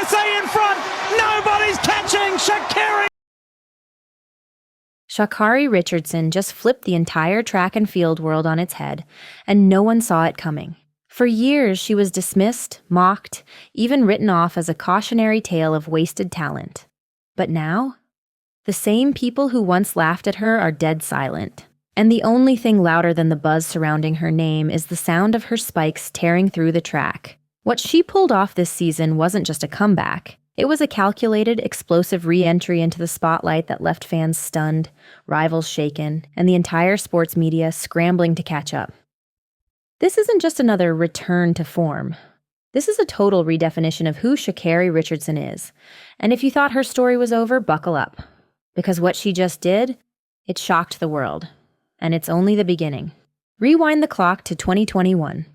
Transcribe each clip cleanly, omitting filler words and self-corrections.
USA in front. Nobody's catching Sha'Carri. ShaCarri Richardson just flipped the entire track and field world on its head, and no one saw it coming. For years, she was dismissed, mocked, even written off as a cautionary tale of wasted talent. But now, the same people who once laughed at her are dead silent. And the only thing louder than the buzz surrounding her name is the sound of her spikes tearing through the track. What she pulled off this season wasn't just a comeback. It was a calculated, explosive re-entry into the spotlight that left fans stunned, rivals shaken, and the entire sports media scrambling to catch up. This isn't just another return to form. This is a total redefinition of who Sha'Carri Richardson is. And if you thought her story was over, buckle up. Because what she just did, it shocked the world. And it's only the beginning. Rewind the clock to 2021.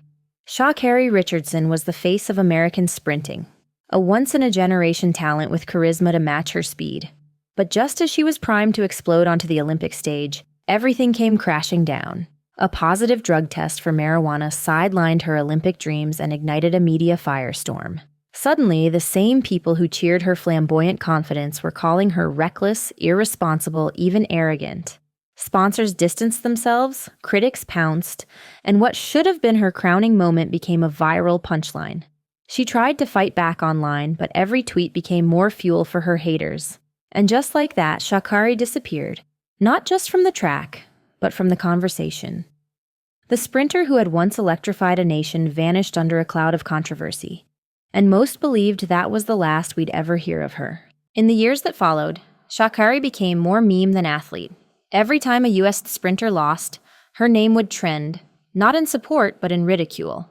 Sha'Carri Richardson was the face of American sprinting, a once-in-a-generation talent with charisma to match her speed. But just as she was primed to explode onto the Olympic stage, everything came crashing down. A positive drug test for marijuana sidelined her Olympic dreams and ignited a media firestorm. Suddenly, the same people who cheered her flamboyant confidence were calling her reckless, irresponsible, even arrogant. Sponsors distanced themselves, critics pounced, and what should have been her crowning moment became a viral punchline. She tried to fight back online, but every tweet became more fuel for her haters. And just like that, Sha'Carri disappeared, not just from the track, but from the conversation. The sprinter who had once electrified a nation vanished under a cloud of controversy, and most believed that was the last we'd ever hear of her. In the years that followed, Sha'Carri became more meme than athlete. Every time a U.S. sprinter lost, her name would trend, not in support, but in ridicule.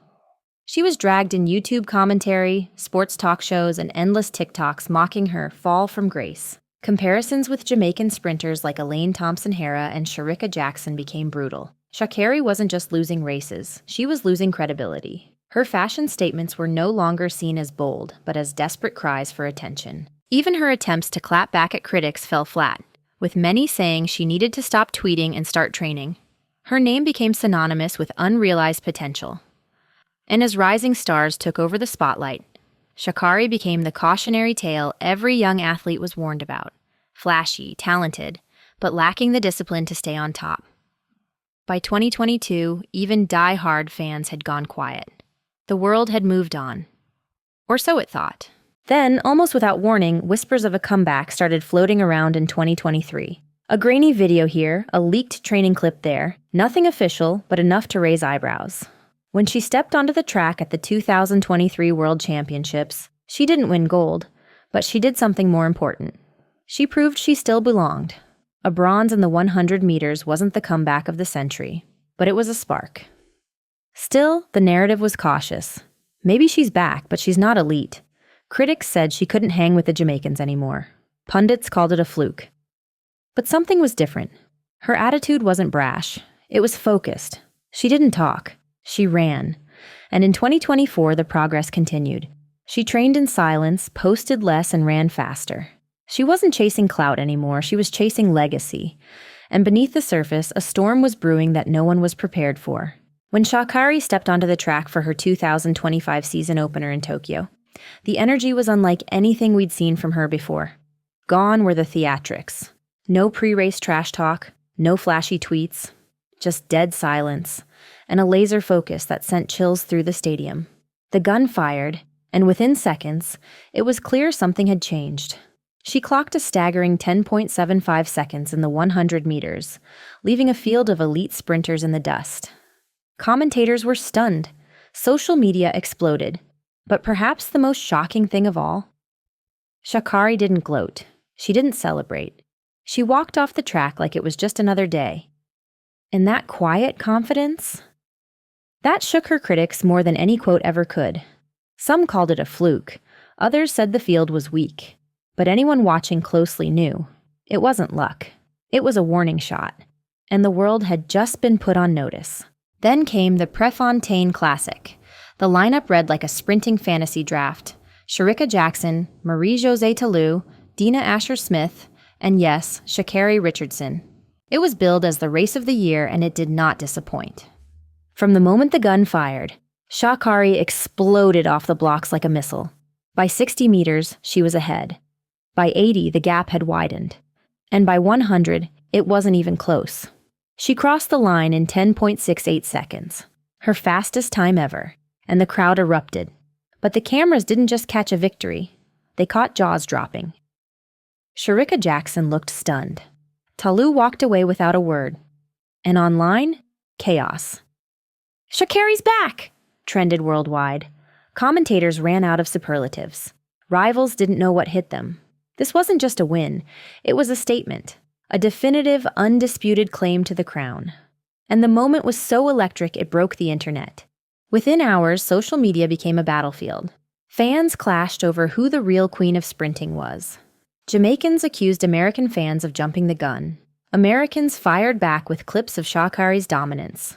She was dragged in YouTube commentary, sports talk shows, and endless TikToks mocking her fall from grace. Comparisons with Jamaican sprinters like Elaine Thompson-Herah and Shericka Jackson became brutal. Sha'Carri wasn't just losing races, she was losing credibility. Her fashion statements were no longer seen as bold, but as desperate cries for attention. Even her attempts to clap back at critics fell flat, with many saying she needed to stop tweeting and start training. Her name became synonymous with unrealized potential. And as rising stars took over the spotlight, Sha'Carri became the cautionary tale every young athlete was warned about. Flashy, talented, but lacking the discipline to stay on top. By 2022, even die-hard fans had gone quiet. The world had moved on. Or so it thought. Then, almost without warning, whispers of a comeback started floating around in 2023. A grainy video here, a leaked training clip there, nothing official, but enough to raise eyebrows. When she stepped onto the track at the 2023 World Championships, she didn't win gold, but she did something more important. She proved she still belonged. A bronze in the 100 meters wasn't the comeback of the century, but it was a spark. Still, the narrative was cautious. Maybe she's back, but she's not elite. Critics said she couldn't hang with the Jamaicans anymore. Pundits called it a fluke. But something was different. Her attitude wasn't brash. It was focused. She didn't talk. She ran. And in 2024, the progress continued. She trained in silence, posted less, and ran faster. She wasn't chasing clout anymore. She was chasing legacy. And beneath the surface, a storm was brewing that no one was prepared for. When Sha'Carri stepped onto the track for her 2025 season opener in Tokyo, the energy was unlike anything we'd seen from her before. Gone were the theatrics. No pre-race trash talk, no flashy tweets, just dead silence, and a laser focus that sent chills through the stadium. The gun fired, and within seconds, it was clear something had changed. She clocked a staggering 10.75 seconds in the 100 meters, leaving a field of elite sprinters in the dust. Commentators were stunned. Social media exploded. But perhaps the most shocking thing of all? Sha'Carri didn't gloat. She didn't celebrate. She walked off the track like it was just another day. And that quiet confidence? That shook her critics more than any quote ever could. Some called it a fluke. Others said the field was weak. But anyone watching closely knew. It wasn't luck. It was a warning shot. And the world had just been put on notice. Then came the Prefontaine Classic. The lineup read like a sprinting fantasy draft. Shericka Jackson, Marie-Josée Tallou, Dina Asher-Smith, and yes, Sha'Carri Richardson. It was billed as the race of the year, and it did not disappoint. From the moment the gun fired, Sha'Carri exploded off the blocks like a missile. By 60 meters, she was ahead. By 80, the gap had widened. And by 100, it wasn't even close. She crossed the line in 10.68 seconds, her fastest time ever, and the crowd erupted. But the cameras didn't just catch a victory, they caught jaws dropping. ShaCarriRichardson looked stunned. Talu walked away without a word. And online, chaos. "ShaCarri's back!" trended worldwide. Commentators ran out of superlatives. Rivals didn't know what hit them. This wasn't just a win, it was a statement, a definitive, undisputed claim to the crown. And the moment was so electric it broke the internet. Within hours, social media became a battlefield. Fans clashed over who the real queen of sprinting was. Jamaicans accused American fans of jumping the gun. Americans fired back with clips of Sha'Carri's dominance.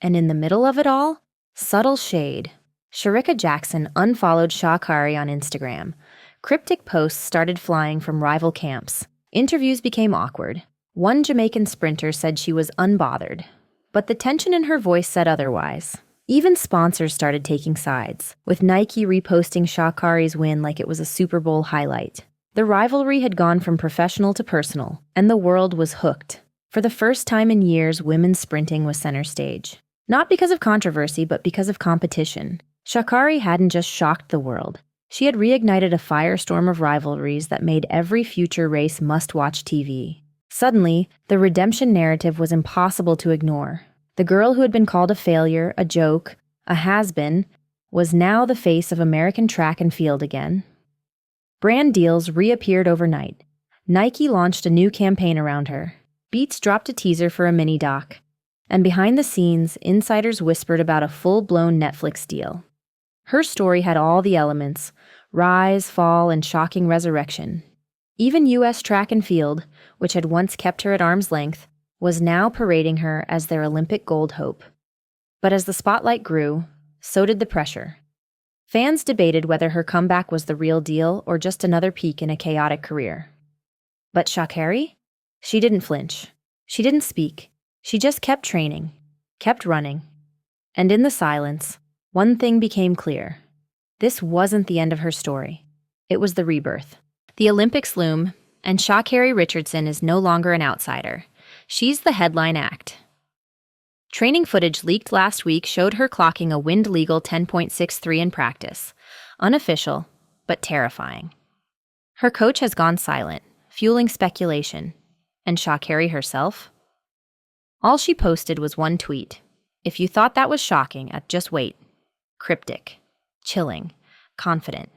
And in the middle of it all, subtle shade. ShaCarriRichardson unfollowed Sha'Carri on Instagram. Cryptic posts started flying from rival camps. Interviews became awkward. One Jamaican sprinter said she was unbothered. But the tension in her voice said otherwise. Even sponsors started taking sides, with Nike reposting Sha'Carri's win like it was a Super Bowl highlight. The rivalry had gone from professional to personal, and the world was hooked. For the first time in years, women's sprinting was center stage. Not because of controversy, but because of competition. Sha'Carri hadn't just shocked the world. She had reignited a firestorm of rivalries that made every future race must-watch TV. Suddenly, the redemption narrative was impossible to ignore. The girl who had been called a failure, a joke, a has-been, was now the face of American track and field again. Brand deals reappeared overnight. Nike launched a new campaign around her. Beats dropped a teaser for a mini-doc. And behind the scenes, insiders whispered about a full-blown Netflix deal. Her story had all the elements: rise, fall, and shocking resurrection. Even U.S. Track and Field, which had once kept her at arm's length, was now parading her as their Olympic gold hope. But as the spotlight grew, so did the pressure. Fans debated whether her comeback was the real deal or just another peak in a chaotic career. But Sha'Carri? She didn't flinch. She didn't speak. She just kept training, kept running. And in the silence, one thing became clear. This wasn't the end of her story. It was the rebirth. The Olympics loom, and Sha'Carri Richardson is no longer an outsider. She's the headline act. Training footage leaked last week showed her clocking a wind-legal 10.63 in practice. Unofficial, but terrifying. Her coach has gone silent, fueling speculation. And Sha'Carri herself? All she posted was one tweet. If you thought that was shocking, just wait. Cryptic, chilling, confident.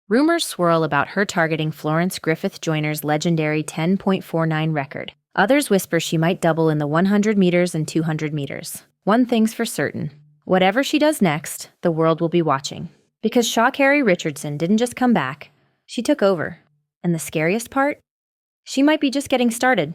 Rumors swirl about her targeting Florence Griffith Joyner's legendary 10.49 record. Others whisper she might double in the 100 meters and 200 meters. One thing's for certain. Whatever she does next, the world will be watching. Because Sha'Carri Richardson didn't just come back, she took over. And the scariest part? She might be just getting started.